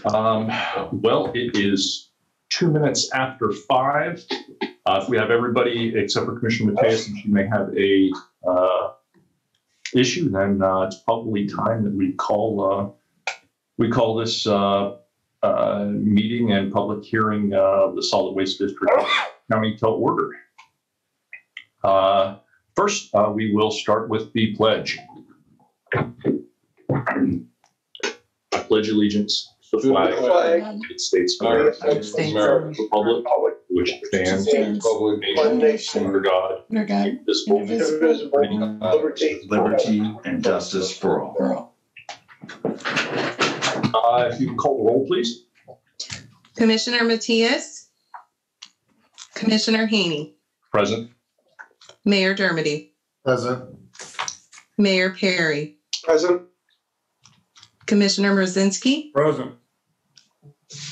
Well, it is 2 minutes after 5. If we have everybody except for Commissioner Mateus, and she may have a issue, then it's probably time that we call this meeting and public hearing of the Solid Waste District County to order. First, we will start with the pledge. I pledge allegiance to the flag of the United States of America, Republic, which stands one nation under God, indivisible, liberty and justice for all. If you can call the roll, please. Commissioner Mateus, Commissioner Haney, Present. Mayor Dermody, Present. Mayor Perry, Present. Commissioner Mrozinski, Present.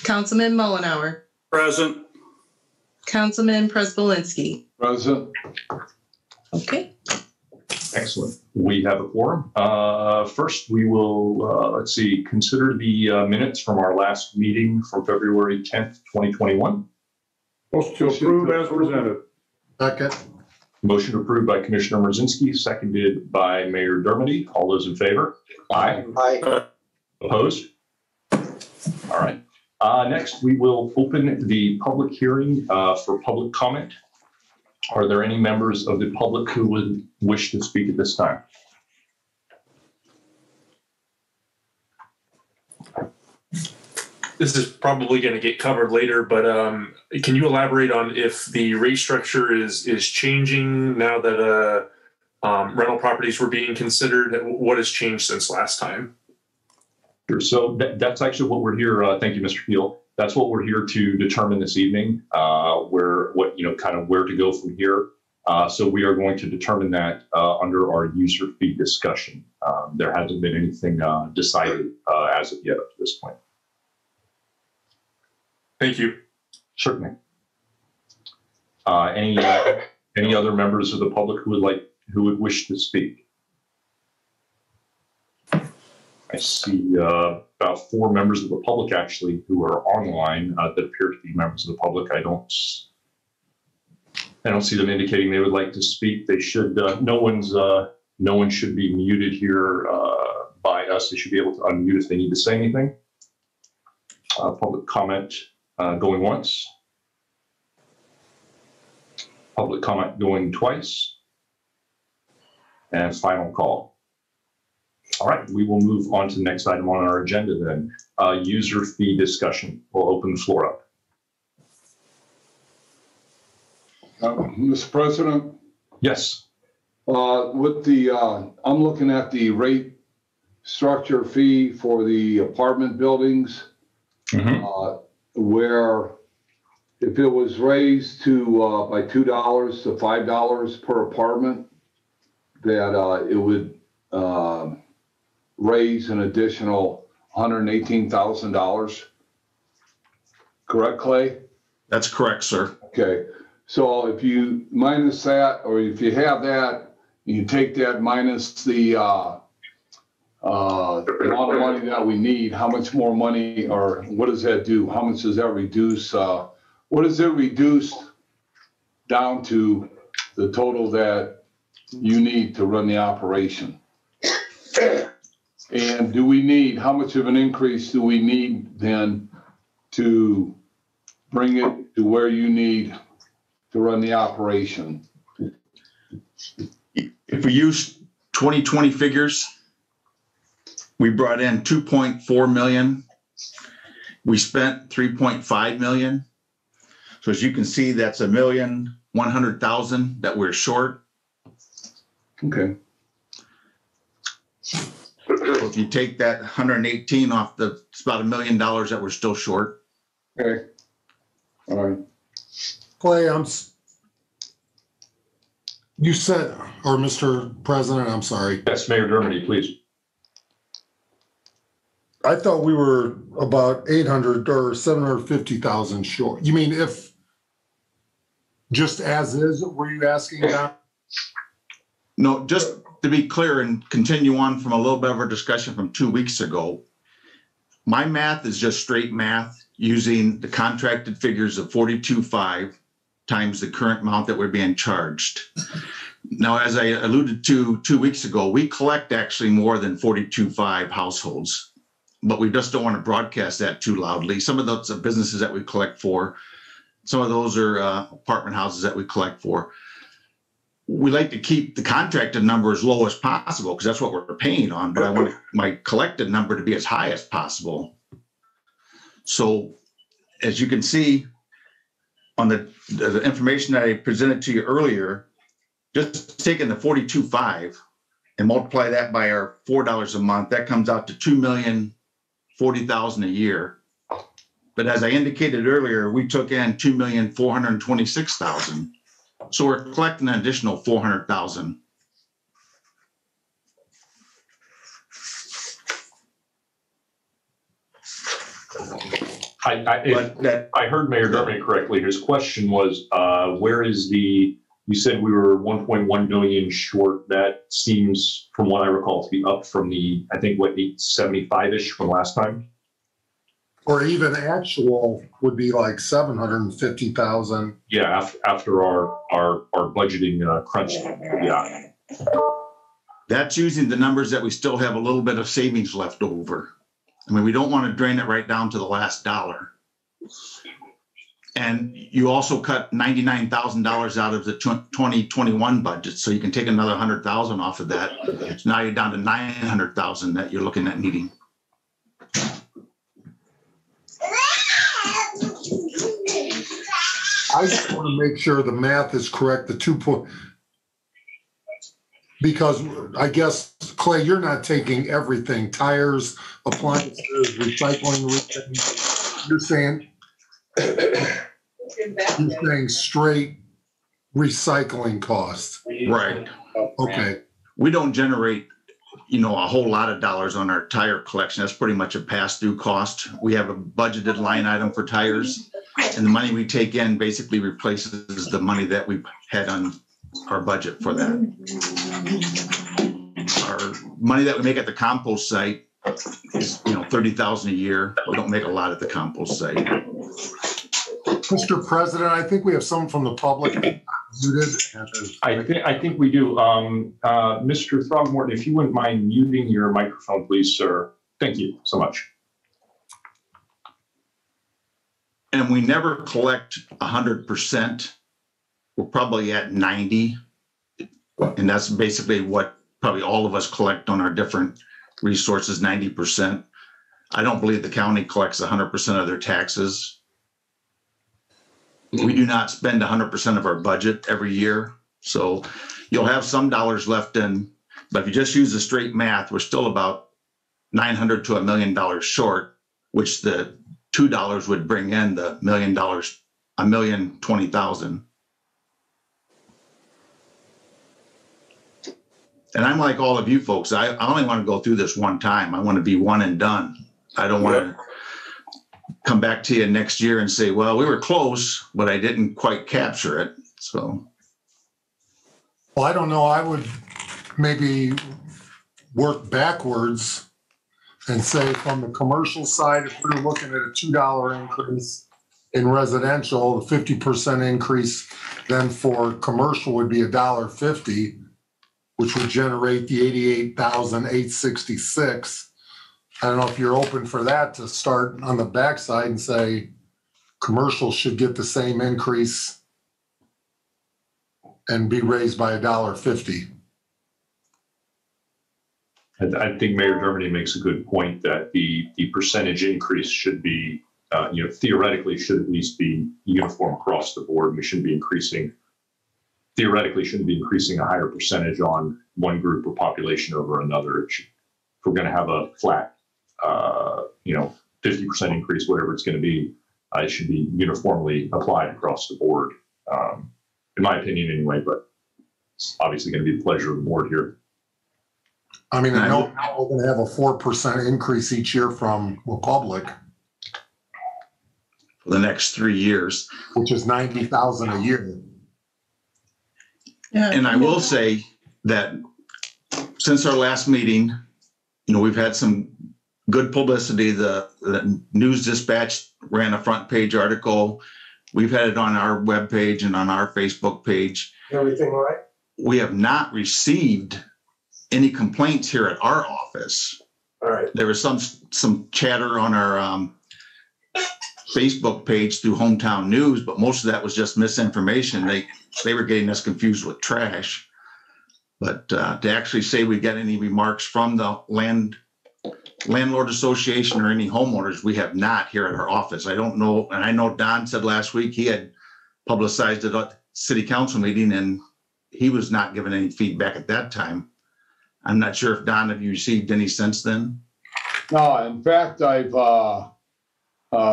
Councilman Mullenhour, Present. Councilman Prespolinski. Present. Okay. Excellent. We have a quorum. First, we will, consider the minutes from our last meeting from February 10th, 2021. Motion to approve as presented. Second. Motion approved by Commissioner Mrozinski, seconded by Mayor Dermody. All those in favor? Aye. Aye. Opposed? All right. Next, we will open the public hearing for public comment. Are there any members of the public who would wish to speak at this time? This is probably going to get covered later, but can you elaborate on if the rate structure is changing now that rental properties were being considered? What has changed since last time? Sure. So that's actually what we're here. Thank you, Mr. Peel. That's what we're here to determine this evening, where to go from here. So we are going to determine that under our user fee discussion. There hasn't been anything decided as of yet up to this point. Thank you. Certainly. Any other members of the public who would wish to speak? I see about 4 members of the public actually who are online that appear to be members of the public. I don't see them indicating they would like to speak. They should. No one should be muted here by us. They should be able to unmute if they need to say anything. Public comment going once. Public comment going twice. And final call. All right, we will move on to the next item on our agenda then. User fee discussion. We'll open the floor up. Mr. President? Yes. With the, I'm looking at the rate structure fee for the apartment buildings, where if it was raised to by $2 to $5 per apartment, that it would raise an additional $118,000. Correct, Clay? That's correct, sir. Okay. So if you minus that, or if you have that, you take that minus the amount of money that we need, how much more money, or what does that do? How much does that reduce? What does it reduce down to the total that you need to run the operation? And do we need, how much of an increase do we need then to bring it to where you need to run the operation? If we use 2020 figures, we brought in 2.4 million. We spent 3.5 million. So as you can see, that's $1,100,000 that we're short. Okay. So if you take that 118 off, it's about $1 million that we're still short. Okay. All right. Clay, you said, or Mr. President, I'm sorry. Yes, Mayor Dermody, please. I thought we were about 800 or 750,000 short. You mean if just as is, were you asking that? No, just to be clear and continue on from a little bit of our discussion from 2 weeks ago, My math is just straight math using the contracted figures of 42.5 times the current amount that we're being charged. Now, as I alluded to 2 weeks ago, we collect actually more than 42.5 households, but we just don't want to broadcast that too loudly. Some of those are businesses that we collect for. Some of those are apartment houses that we collect for. We like to keep the contracted number as low as possible because that's what we're paying on, but I want my collected number to be as high as possible. So as you can see on the information that I presented to you earlier, just taking the 42.5 and multiply that by our $4 a month, that comes out to $2,040,000 a year. But as I indicated earlier, we took in $2,426,000. So we're collecting an additional $400,000. I heard Mayor Dermody correctly. His question was, where is the, you said we were 1.1 million short. That seems, from what I recall, to be up from the, I think, what, 875-ish from last time? Or even actual would be like 750,000. Yeah, after our budgeting crunch. Yeah. That's using the numbers that we still have a little bit of savings left over. I mean, we don't want to drain it right down to the last dollar. And you also cut $99,000 out of the 2021 budget, so you can take another 100,000 off of that. So now you're down to 900,000 that you're looking at needing. I just want to make sure the math is correct, the 2 point, because I guess, Clay, you're not taking everything, tires, appliances, recycling, you're saying straight recycling costs. Right. Okay. We don't generate, a whole lot of dollars on our tire collection. That's pretty much a pass-through cost. We have a budgeted line item for tires, and the money we take in basically replaces the money that we had on our budget for that. Our money that we make at the compost site is, $30,000 a year. We don't make a lot at the compost site. Mr. President, I think we have someone from the public muted. I think we do. Mr. Throgmorton, if you wouldn't mind muting your microphone, please, sir. Thank you so much. And we never collect 100%. We're probably at 90. And that's basically what probably all of us collect on our different resources, 90%. I don't believe the county collects 100% of their taxes. We do not spend 100% of our budget every year. So you'll have some dollars left in, but if you just use the straight math, we're still about $900 to $1 million short, which the $2 would bring in the $1 million, $1,020,000. And I'm like all of you folks, I only want to go through this one time. I want to be one and done. I don't want to come back to you next year and say, well, we were close, but I didn't quite capture it. So. Well, I don't know. I would maybe work backwards and say from the commercial side, if we're looking at a $2 increase in residential, the 50% increase then for commercial would be $1.50, which would generate the $88,866. I don't know if you're open for that to start on the backside and say commercial should get the same increase and be raised by $1.50. I think Mayor Dermody makes a good point that the percentage increase should be, theoretically should at least be uniform across the board. We shouldn't be theoretically shouldn't be increasing a higher percentage on one group of population over another. If we're going to have a flat 50% increase, whatever it's going to be, it should be uniformly applied across the board, in my opinion anyway, but it's obviously going to be the pleasure of the board here. I mean, I know we're going to have a 4% increase each year from Republic. For the next 3 years. Which is $90,000 a year. Yeah. And I will say that since our last meeting, we've had some good publicity. The News Dispatch ran a front page article. We've had it on our webpage and on our Facebook page. Everything all right? We have not received any complaints here at our office. All right. There was some chatter on our Facebook page through Hometown News, but most of that was just misinformation. They were getting us confused with trash. But to actually say we got any remarks from the landlord association or any homeowners, we have not here at our office. I don't know, and I know Don said last week he had publicized it at the city council meeting, and he was not given any feedback at that time. I'm not sure if, Don, have you received any since then? No, in fact, I've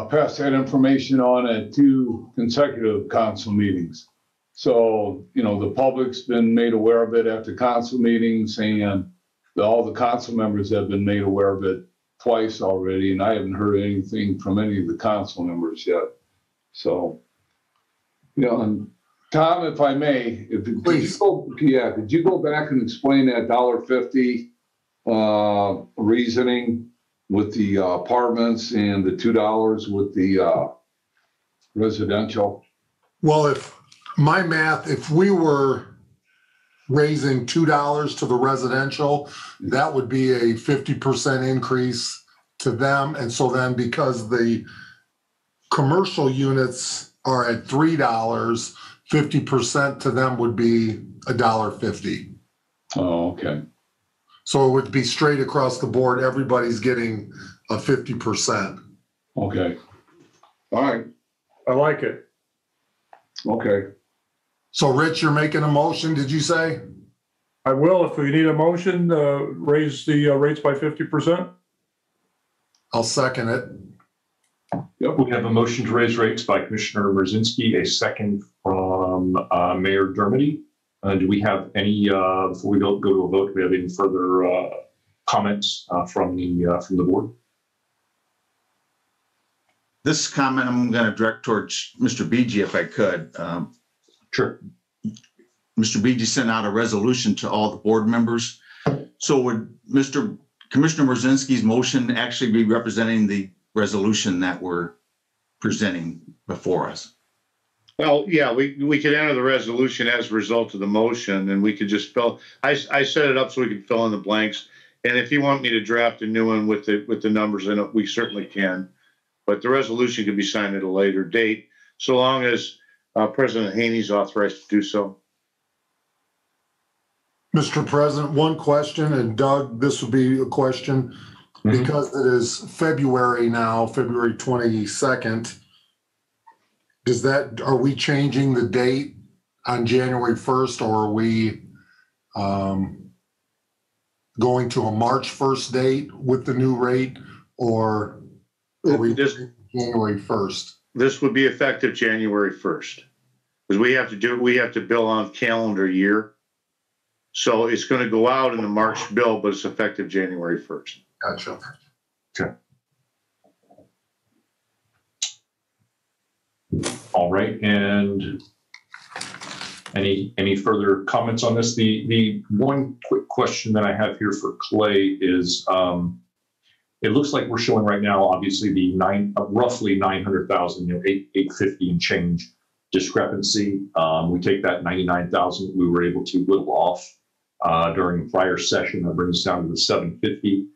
passed that information on at 2 consecutive council meetings. So, you know, the public's been made aware of it after council meetings, and all the council members have been made aware of it twice already, and I haven't heard anything from any of the council members yet. So, you know, and Tom, if I may, Please. could you go back and explain that $1.50 reasoning with the apartments and the $2 with the residential? Well, if my math, if we were raising $2 to the residential, that would be a 50% increase to them. And so then because the commercial units are at $3, 50% to them would be $1.50. Oh, okay. So it would be straight across the board. Everybody's getting a 50%. Okay. All right. I like it. Okay. So Rich, you're making a motion, did you say? I will, if we need a motion, raise the rates by 50%. I'll second it. Yep, we have a motion to raise rates by Commissioner Merzinski, a second from Mayor Dermody. Do we have any, before we go to a vote, do we have any further comments from the board? This comment I'm going to direct towards Mr. Beege if I could. Sure. Mr. Beege sent out a resolution to all the board members. So would Commissioner Merzinski's motion actually be representing the resolution that we're presenting before us? Well, yeah, we could enter the resolution as a result of the motion, and we could just fill. I set it up so we could fill in the blanks. And if you want me to draft a new one with the numbers in it, we certainly can. But the resolution can be signed at a later date, so long as President Haney's authorized to do so. Mr. President, one question, and Doug, this would be a question, because it is February now, February 22nd. Are we changing the date on January 1st, or are we going to a March 1st date with the new rate, or are we January 1st? This would be effective January 1st, because we have to bill on calendar year. So it's going to go out in the March bill, but it's effective January 1st. Gotcha. Okay. All right, and any further comments on this? The one quick question that I have here for Clay is, it looks like we're showing right now, obviously the roughly 900,000, 850 and change discrepancy. We take that 99,000 we were able to whittle off during the prior session. That brings us down to the 750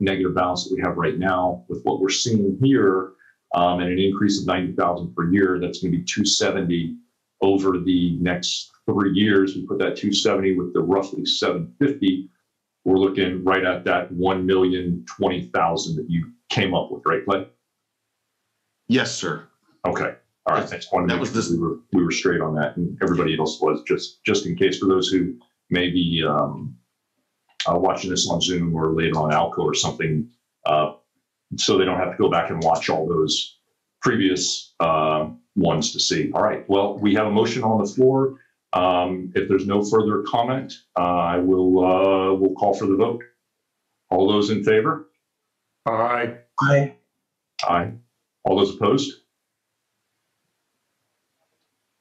negative balance that we have right now. With what we're seeing here, and an increase of 90,000 per year, that's going to be 270 over the next 3 years. We put that 270 with the roughly 750. We're looking right at that 1,020,000 that you came up with, right, Clay? Yes, sir. Okay. All right. I just wanted to make sure we were straight on that, and everybody else was, just in case for those who may be watching this on Zoom or later on Alco or something, so they don't have to go back and watch all those previous ones to see. All right. Well, we have a motion on the floor. If there's no further comment, I will we'll call for the vote. All those in favor? Aye. Aye. Aye. All those opposed?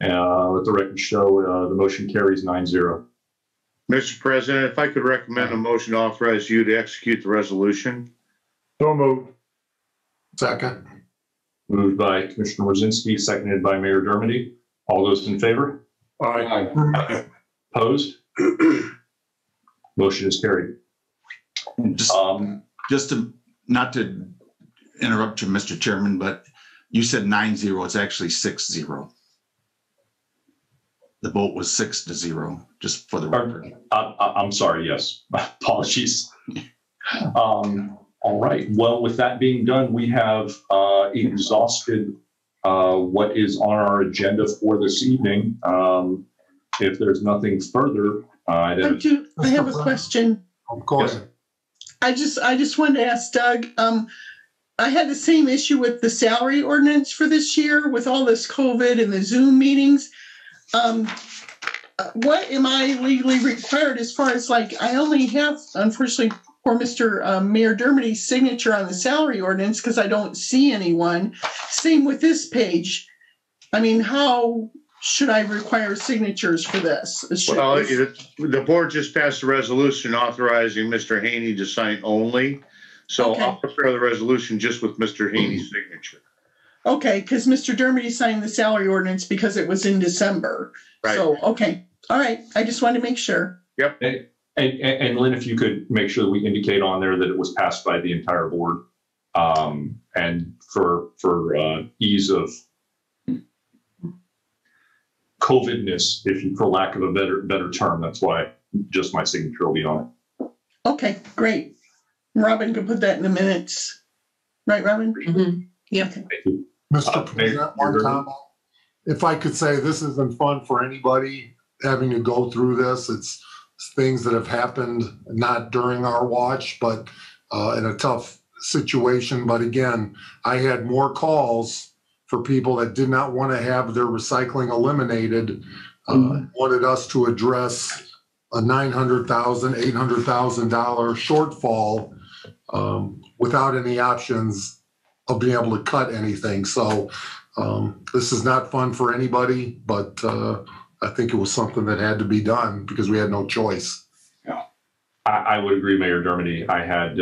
Let the record show the motion carries 9-0. Mr. President, if I could recommend a motion to authorize you to execute the resolution. So moved. Second. Moved by Commissioner Rosinski, seconded by Mayor Dermody. All those in favor? Aye. Aye. Opposed? Motion is carried. Just to, not to interrupt you, Mr. Chairman, but you said 9-0, it's actually 6-0. The vote was 6-0, just for the record. I'm sorry, yes. Apologies. All right. Well, with that being done, we have exhausted what is on our agenda for this evening. If there's nothing further, I have a question. Of course. Yes. I just wanted to ask Doug, I had the same issue with the salary ordinance for this year with all this COVID and the Zoom meetings. What am I legally required as far as like, I only have, unfortunately, for Mr. Mayor Dermody's signature on the salary ordinance because I don't see anyone. Same with this page. I mean, how should I require signatures for this? Well, the board just passed a resolution authorizing Mr. Haney to sign only. So Okay. I'll prepare the resolution just with Mr. Haney's signature. Okay, because Mr. Dermody signed the salary ordinance because it was in December. Right. So, okay. All right. I just wanted to make sure. Yep. And Lynn, if you could make sure that we indicate on there that it was passed by the entire board, and for ease of COVIDness, for lack of a better term, that's why just my signature will be on it. Okay, great. Robin can put that in the minutes. Right, Robin? Mm-hmm. Yep. Thank you. Mr. Mayor, President, one comment. If I could say, this isn't fun for anybody having to go through this. It's things that have happened, not during our watch, but in a tough situation. But again, I had more calls for people that did not want to have their recycling eliminated, wanted us to address a $900,000, $800,000 shortfall without any options of being able to cut anything. So this is not fun for anybody, but I think it was something that had to be done because we had no choice. I would agree, Mayor Dermody. I had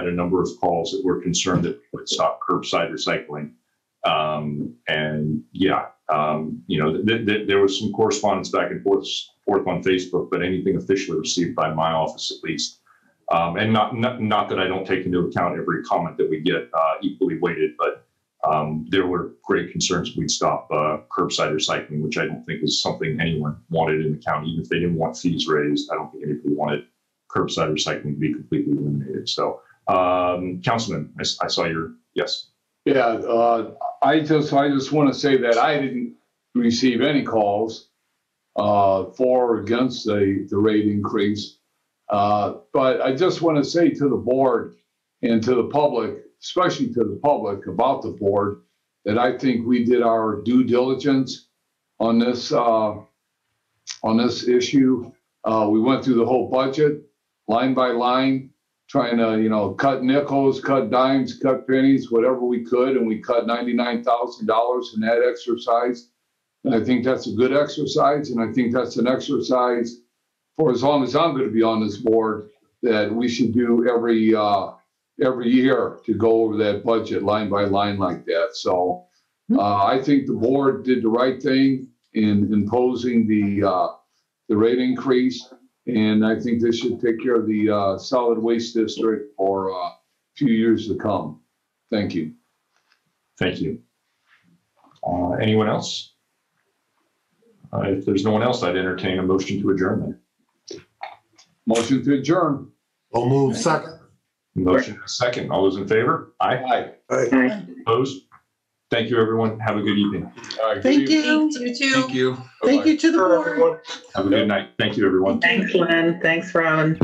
a number of calls that were concerned that we would stop curbside recycling. And yeah, there was some correspondence back and forth on Facebook, but anything officially received by my office at least. And not that I don't take into account every comment that we get equally weighted, but there were great concerns we'd stop curbside recycling, which I don't think is something anyone wanted in the county. Even if they didn't want fees raised, I don't think anybody wanted curbside recycling to be completely eliminated. So, Councilman, I saw your yes. Yeah, I just want to say that I didn't receive any calls for or against the rate increase. But I just want to say to the board and to the public, especially to the public about the board, that I think we did our due diligence on this issue. We went through the whole budget line by line, trying to, cut nickels, cut dimes, cut pennies, whatever we could. And we cut $99,000 in that exercise. And I think that's a good exercise. And I think that's an exercise for as long as I'm going to be on this board that we should do every year to go over that budget line by line like that. So I think the board did the right thing in imposing the rate increase. And I think this should take care of the solid waste district for a few years to come. Thank you. Thank you. Anyone else? If there's no one else, I'd entertain a motion to adjourn then. Motion to adjourn. I'll move second. Motion second. All those in favor? Aye. Aye. Opposed? Thank you, everyone. Have a good evening. All right, Thank you. You too. Thank you. Thank you to the board. Have a good night. Thank you, everyone. Thanks, Lynn. Thanks, Robin.